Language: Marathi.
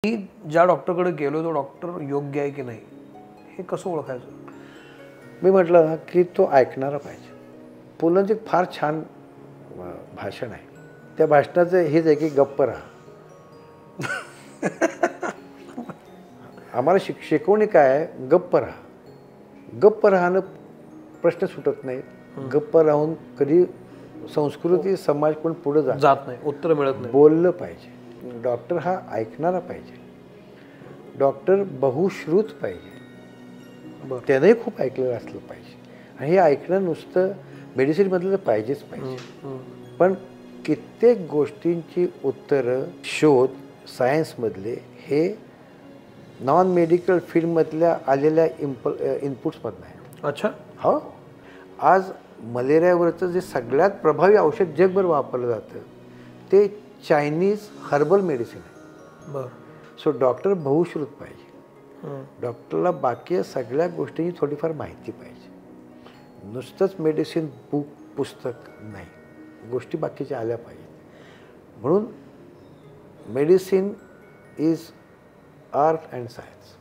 मी ज्या डॉक्टरकडे गेलो तो डॉक्टर योग्य आहे की नाही हे कसं ओळखायचं? मी म्हटलं ना की तो ऐकणारा पाहिजे. पुलंचं एक फार छान भाषण आहे. त्या भाषणाचं हेच आहे की गप्प राहा. आम्हाला शिकवणी काय आहे? गप्प राहा. गप्प राहणं प्रश्न सुटत नाही. गप्प राहून कधी संस्कृती समाज पण पुढे जात नाही, उत्तर मिळत नाही. बोललं पाहिजे. डॉक्टर हा ऐकणारा पाहिजे. डॉक्टर बहुश्रुत पाहिजे. त्यानंही खूप ऐकलेलं असलं पाहिजे. आणि हे ऐकणं नुसतं मेडिसिनमधलं तर पाहिजेच पाहिजे. पण कित्येक गोष्टींची उत्तरं शोध सायन्समधले हे नॉन मेडिकल फील्डमधल्या आलेल्या इनपुट्समधनं आहे. अच्छा. हो. आज मलेरियावरचं जे सगळ्यात प्रभावी औषध जगभर वापरलं जातं ते चायनीज हर्बल मेडिसिन आहे. बरं. सो डॉक्टर बहुश्रुत पाहिजे. डॉक्टरला बाकी सगळ्या गोष्टींची थोडीफार माहिती पाहिजे. नुसतंच मेडिसिन बुक पुस्तक नाही, गोष्टी बाकीच्या आल्या पाहिजेत. म्हणून medicine is art and science.